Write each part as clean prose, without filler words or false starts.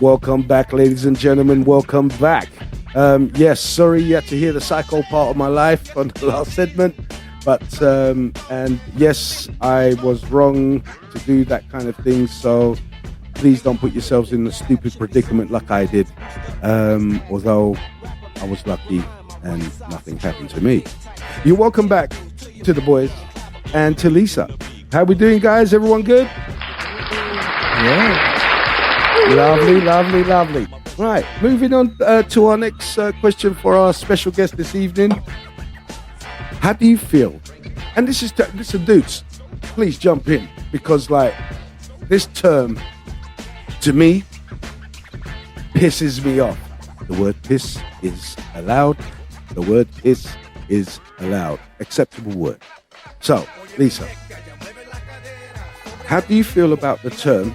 Welcome back, ladies and gentlemen. Welcome back. Yes, sorry you had to hear the psycho part of my life on the last segment. But, and yes, I was wrong to do that kind of thing. So please don't put yourselves in a stupid predicament like I did. Although I was lucky and nothing happened to me. You're welcome back to the boys and to Lisa. How we doing, guys? Everyone good? Yeah. Lovely. Right, moving on to our next question for our special guest this evening. How do you feel? And this is dudes, please jump in, because like this term to me pisses me off. The word piss is allowed. The word piss is allowed. Acceptable word. So, Lisa, how do you feel about the term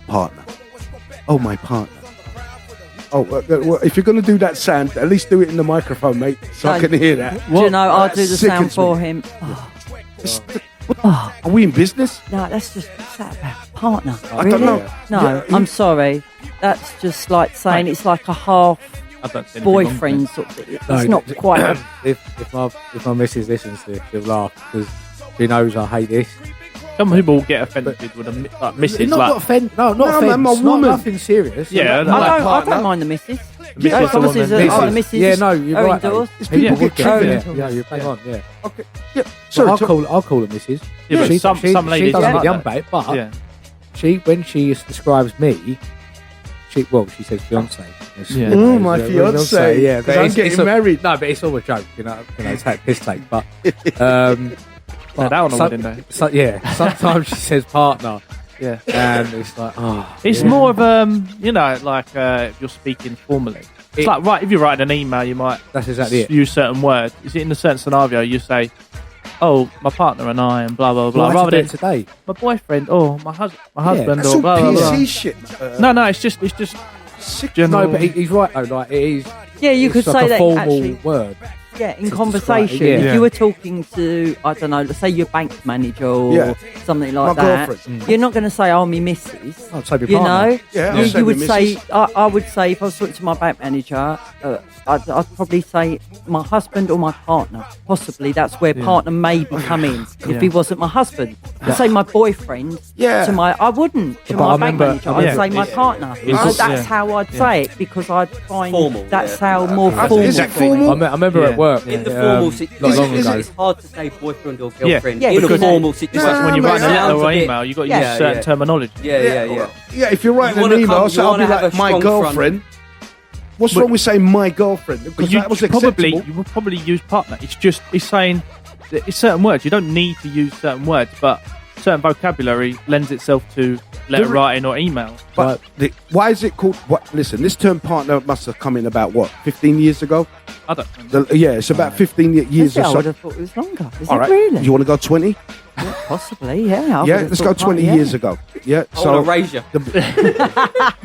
partner? Oh, my partner. Oh, well, if you're going to do that sound, at least do it in the microphone, mate, so I can hear that. Do you know, I'll do the sound for him. Are we in business? No, that's just what's that about? Partner. I don't know. No, Yeah, I'm sorry. That's just like saying it's like a half boyfriend sort of thing. It's not quite. If my missus listens to this, she'll laugh because she knows I hate this. Some people get offended with a missus. Not offended. No, not offended. I'm a woman. Nothing serious. Yeah, I don't mind the missus. The missus. Yeah, no, you're right. Indoors. People get triggered. Yeah, you're bang on. Yeah. Okay. Yeah. Sorry, I'll call her missus. Yeah, but some ladies she doesn't like get that. about it, but when she describes me, she says fiance. Yeah. Oh, my fiance. Yeah, but I'm getting married. No, but it's all a joke. It's that piss take. But that one I wouldn't know. Sometimes she says partner. Yeah, and it's like, it's more of if you're speaking formally. It's like, right, if you're writing an email, you might use certain words. Is it in a certain scenario you say, oh, my partner and I, and blah blah blah, rather than today, my boyfriend, or my husband, that's or blah all blah blah. PC shit. No, it's just general. No, but he's right though. Like it is. Yeah, you could like say a that formal actually. word. Yeah, in conversation. Yeah. If you were talking to, I don't know, let's say your bank manager or something like my that, girlfriend. you're not going to say, "Oh, me missus." I'd say You know, Yeah, you would say, I would say, if I was talking to my bank manager, I'd probably say my husband or my partner. Possibly that's where partner maybe come in. If he wasn't my husband, I'd say my boyfriend. Yeah. I wouldn't to my bank manager. I'd say my partner. That's how I'd say it because I'd find formal, that's how more formal. Is it formal? I remember at work in the formal situation, it's hard to say boyfriend or girlfriend Yeah, in a because formal situation. When you're writing a letter or bit- email, you've got to use certain terminology. Yeah, if you're writing You an wanna email, so you I'll be wanna have like, a my strong girlfriend. What's wrong with saying my girlfriend? But Because you that was would acceptable. probably use partner. It's saying that it's certain words. You don't need to use certain words, but certain vocabulary lends itself to letter writing or email. But why is it called? Listen, this term partner must have come in about 15 years ago. I don't know. It's about 15 years or I would so. have thought it was longer. Is All it right, really? you want to go 20? Yeah, possibly, yeah. Yeah, let's go 20 years ago. Yeah, I want to raise you.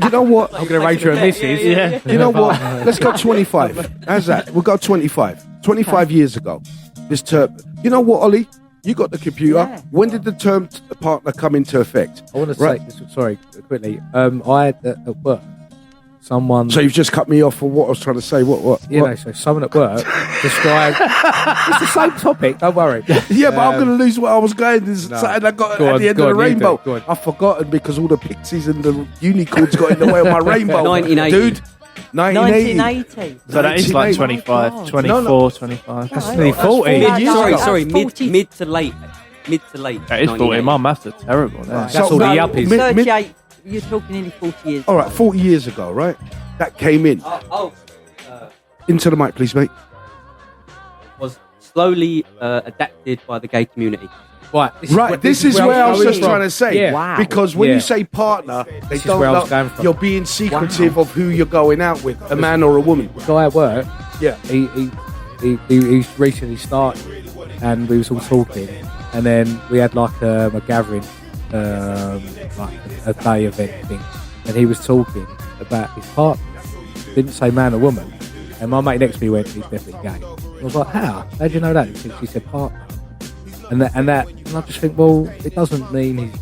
You know what? I'm going to raise your missus. Yeah. You know what? Let's go 25. How's that? We'll go 25. 25 years ago. This term. You know what, Ollie? You got the computer. Yeah. When did the term partner come into effect? I want to say this. Sorry, quickly. I had at work someone. So you've just cut me off for what I was trying to say. What? So someone at work described. It's the same topic. Don't worry. Yeah, but I'm going to lose where I was going. There's something I got at the end of the rainbow. I've forgotten because all the pixies and the unicorns got in the way of my rainbow. 1980. Dude, 1980. So that is like 25, God. 24, 25. That's nearly 40. Mid to late. That is 40. My maths are terrible. That's all the yuppies. 38, you're talking nearly 40 years. All right, 40 years ago, right? That came in. Into the mic, please, mate. Was slowly adapted by the gay community. Right, this is where I was just trying to say. Yeah. Wow. Because when you say partner, they This is don't where I was know going from. you're being secretive of who you're going out with, a man or a woman. The guy at work, Yeah. he recently started, and we was all talking, and then we had like a gathering, like a day event thing, and he was talking about his partner. Didn't say man or woman, and my mate next to me went, "He's definitely gay." I was like, "How? How do you know that?" She said partner, and I just think, well, it doesn't mean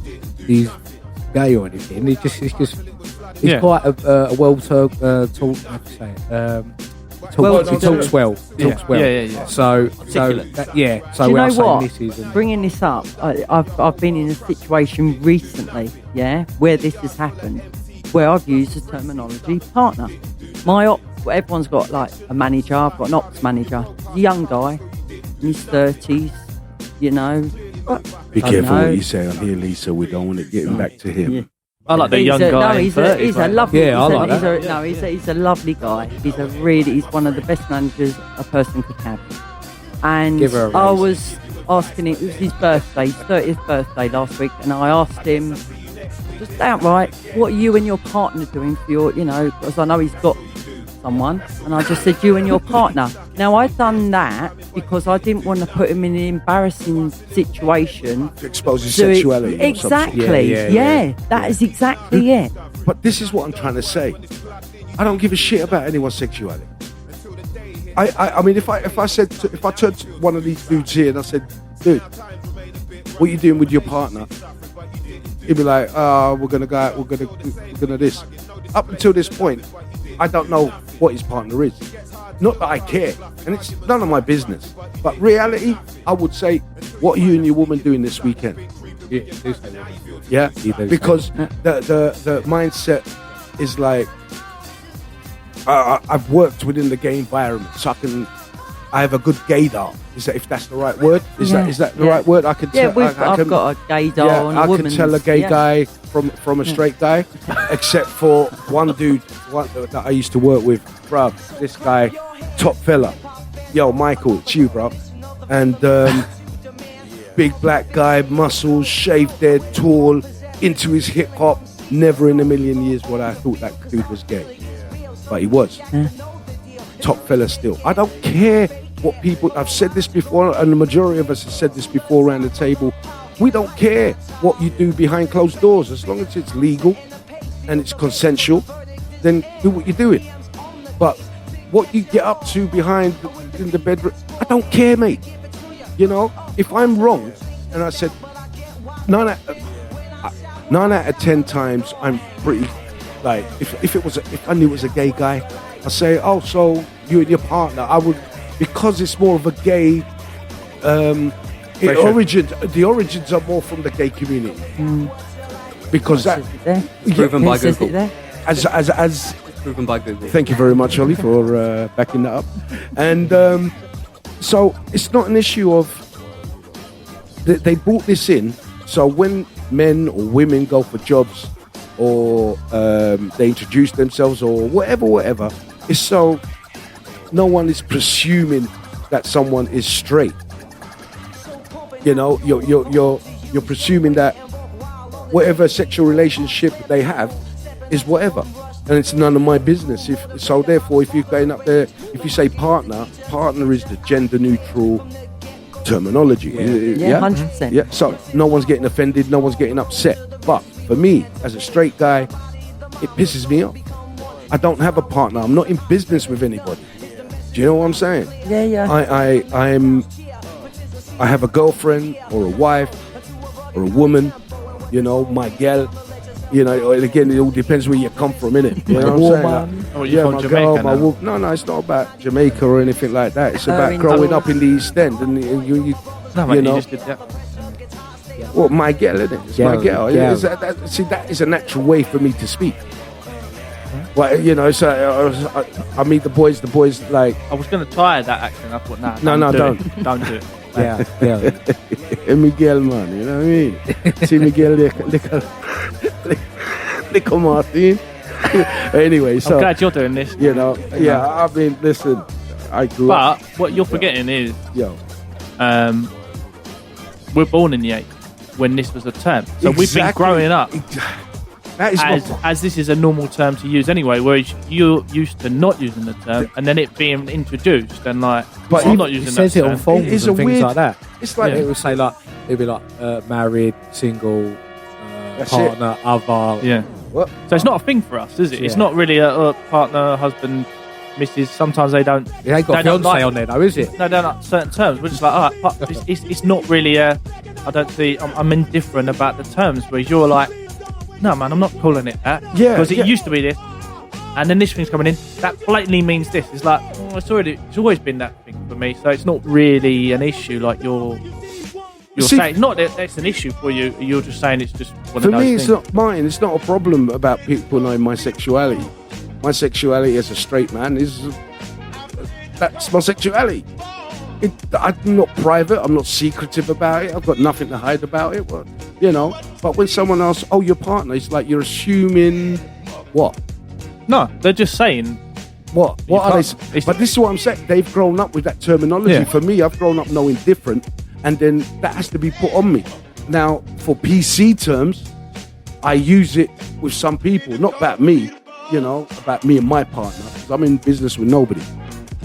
he's gay or anything. It's just He's quite a well-taught. How to say it? He talks well. Yeah. So So Do we you are know saying what? this is. Bringing this up, I've been in a situation recently, where this has happened, where I've used the terminology partner. Everyone's got like a manager. I've got an ops manager. He's a young guy in his 30s, you know. Be careful what you say on here, Lisa. We don't want it getting back to him. Yeah. I like the young guy. No, he's a lovely. Yeah, I like that. He's a lovely guy. He's one of the best managers a person could have. And Give her a raise. I was asking him. It was his birthday, his 30th birthday last week, and I asked him just outright, "What are you and your partner doing for your, because I know he's got someone," and I just said, "You and your partner." Now I've done that because I didn't want to put him in an embarrassing situation. To expose his sexuality. or something. Exactly. Yeah. That is exactly it. But this is what I'm trying to say. I don't give a shit about anyone's sexuality. I mean, if I turned to one of these dudes here and I said, "Dude, what are you doing with your partner?" He'd be like, "Oh, we're gonna go out. We're gonna this." Up until this point, I don't know what his partner is. Not that I care, and it's none of my business. But reality, I would say, what are you and your woman doing this weekend? Yeah, because the mindset is like, I've worked within the gay environment, so I have a good gaydar. Is that, if that's the right word? Is that the right word? I can tell. I've got a gaydar and a woman's. I can tell a gay guy from a straight guy, except for one dude that I used to work with. Bruv, this guy, top fella. Yo, Michael, it's you, bro. And big black guy, muscles, shaved head, tall, into his hip hop. Never in a million years would I thought that dude was gay, but he was. Top fella still. I don't care what people. I've said this before, and the majority of us have said this before around the table. We don't care what you do behind closed doors, as long as it's legal and it's consensual. Then do what you're doing. But what you get up to behind in the bedroom, I don't care, mate. If I'm wrong, and I said 9 out of 10 times, I'm pretty like if I knew it was a gay guy, I say, "Oh, so you and your partner?" I would, because it's more of a gay. The origins are more from the gay community, because that Proven by Google. as Proven by Google. Thank you very much, Ollie, for backing that up. And so it's not an issue of they brought this in. So when men or women go for jobs, or they introduce themselves, or whatever, it's so no one is presuming that someone is straight. You're presuming that whatever sexual relationship they have is whatever, and it's none of my business. Therefore, if you're going up there, if you say partner is the gender neutral terminology. Yeah, 100%. Yeah, so no one's getting offended, no one's getting upset. But for me, as a straight guy, it pisses me off. I don't have a partner. I'm not in business with anybody. Do you know what I'm saying? Yeah. I have a girlfriend or a wife or a woman, my gal. Again, it all depends where you come from, innit? You know what I'm saying? Oh, you're from Jamaica now? No, it's not about Jamaica or anything like that. It's about growing up in the East End, and you just did that. Well, my gal, innit? It's my gal. That is a natural way for me to speak. Well, so I meet the boys like. I was going to try that accent. I thought, don't. Don't do it. Yeah. Miguel, man, you know what I mean? See Miguel, Nico Martin. Anyway, so I'm glad you're doing this. I mean, listen, I grew up. But what you're forgetting is, Yo, we're born in the 80s when this was a term. So we've been growing up that is as this is a normal term to use anyway, whereas you're used to not using the term and then it being introduced and like, but I'm not using it that says it term. on forms and things like that. It's like it would say it'd be like married, single, partner, other. Yeah. What? So it's not a thing for us, is it? Yeah. It's not really a partner, husband, Mrs. Sometimes they don't. It ain't got fiance on there, though, is it? No, they're not certain terms. We're just like, all right, it's not really I don't see. I'm indifferent about the terms. Whereas you're like, no, man, I'm not calling it that. Yeah, because it yeah. used to be this, and then this thing's coming in. That blatantly means this. It's like it's always been that thing for me. So it's not really an issue. Like you're saying, not that that's an issue for you. You're just saying it's just one For of those me, things. it's not mine. It's not a problem about people knowing my sexuality. My sexuality as a straight man that's my sexuality. I'm not private. I'm not secretive about it. I've got nothing to hide about it. Well, But when someone asks, "Oh, your partner," it's like you're assuming what? No, they're just saying. What are they? But this is what I'm saying. They've grown up with that terminology. Yeah. For me, I've grown up knowing different, and then that has to be put on me. Now, for PC terms, I use it with some people, not about me, about me and my partner, because I'm in business with nobody.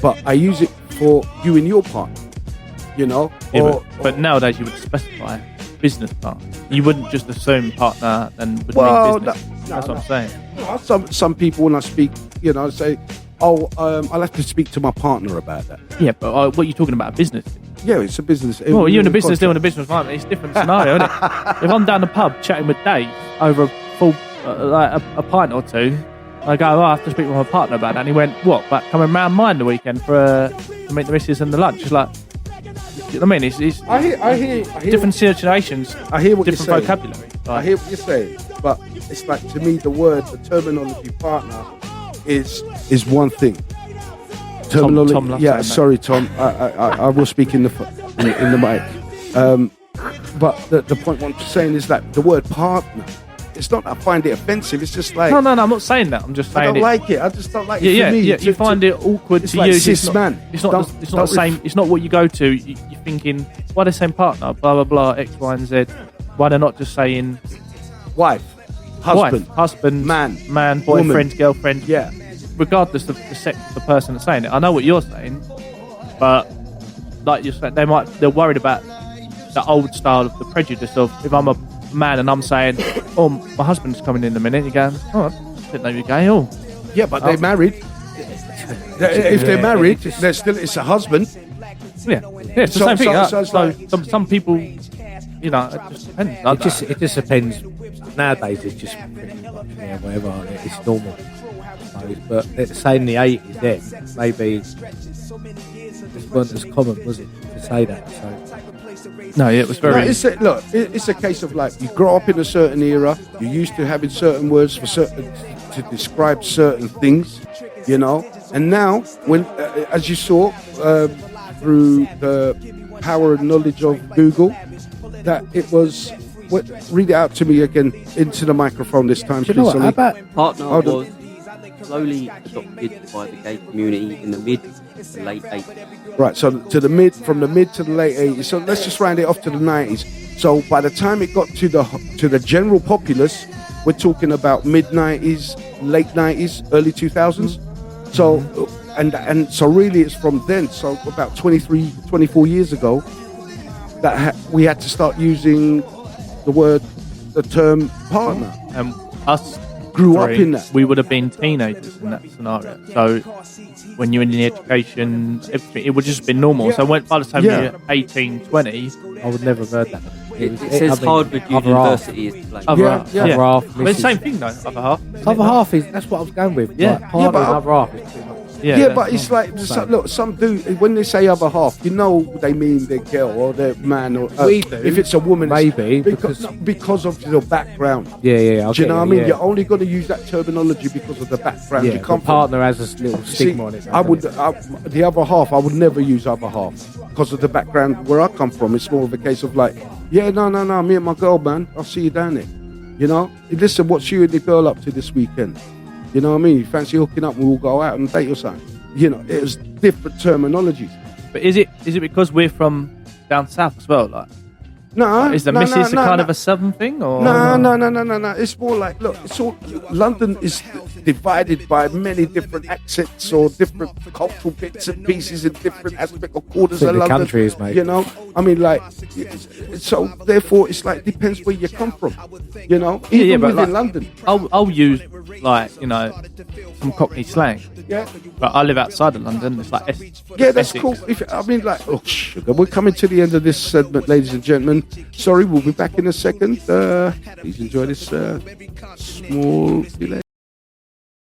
But I use it for you and your partner, But nowadays you would specify business partner. You wouldn't just assume partner and would Well, mean business. That's what I'm saying. Some people, when I speak, say, "Oh, I'll have to speak to my partner about that." Yeah, but what are you talking about? Business? Yeah, it's a business. Well, you're in a business deal and a business partner. It's a different scenario, isn't it? If I'm down the pub chatting with Dave over a full, a pint or two, I go, I have to speak with my partner about that. And he went, what? But coming round mine the weekend to meet the missus and the lunch. It's like, you know what I mean? It's I hear different situations. I hear what different you're saying. vocabulary. I hear what you're saying, but it's like, to me, the terminology partner is one thing. Terminology. Tom loves yeah, saying that. sorry, Tom. I will speak in the mic. But the point what I'm saying is that the word partner. It's not that I find it offensive. It's just like No, I'm not saying that. I'm just saying I don't like it. I just don't like it. Yeah, for me, you find it awkward it's to like use. cis man. It's not the same. It's not what you go to. You're thinking, why are they saying partner? Blah blah blah. X, Y, and Z. Why they're not just saying wife, husband, man, boyfriend, woman. girlfriend. Yeah. Regardless of the sex of the person that's saying it. I know what you're saying, but like you're saying, they're worried about the old style of the prejudice of if I'm a man and I'm saying, oh, my husband's coming in a minute. You go, oh, I didn't know you were gay. Oh, Yeah, but they're married. If they're married, it's a husband. yeah, it's the So- same thing. so it's like- Some people, it just depends. Like It just depends. Nowadays, it's just pretty much, whatever. It's normal, I suppose. But let's say in the 80s, then maybe it wasn't as common, was it, to say that? So no, yeah, it was very. It's a case of like you grow up in a certain era. You're used to having certain words to describe certain things, And now, when as you saw through the power and knowledge of Google, that it was. Read it out to me again into the microphone this time, do you know please. what? How Sonny. about Partner Hold on. was slowly adopted by the gay community in the mid to late 80s. Right, so from the mid to the late 80s. So let's just round it off to the 90s. So by the time it got to the general populace, we're talking about mid 90s, late 90s, early 2000s. So and so really it's from then. So about 24 years ago, that we had to start using the term partner. Us Grew up three, in that. we would have been teenagers in that scenario. So when you're in the education, everything, it would just be normal. Yeah. So by the time Yeah. you're 18, 20, I would never have heard that. It says Harvard University is to blame. other Yeah, half. yeah. Other half, But it's the same Mrs. thing though, other half. Other half is that's what I was going with. Yeah. Like, partner but- and other half is pretty much. Yeah, but it's like some do when they say other half, they mean their girl or their man or We do. if it's a woman, it's Maybe, because of your background. Yeah. Do you know what I mean? Yeah. You're only going to use that terminology because of the background Yeah, you come the partner has a little from. stigma on it. I would the other half. I would never use other half because of the background where I come from. It's more of a case of like, yeah, no, me and my girl, man. I'll see you down there. Listen, what's you and the girl up to this weekend? You know what I mean? You fancy hooking up and we'll go out and date or something? It was different terminologies. But is it because we're from down south as well? Like, No, is the missus kind of a southern thing, or No. It's more like, look, it's all London is divided by many different accents or different cultural bits and pieces in different aspects or quarters I think of the London. country is, mate. I mean, like, so therefore, it's like depends where you come from. Even but within like, London. I'll use like some Cockney slang, Yeah. But I live outside of London. It's like Yeah, that's Essex. cool. Oh, sugar. We're coming to the end of this segment, ladies and gentlemen. Sorry, we'll be back in a second. Please enjoy this small delay.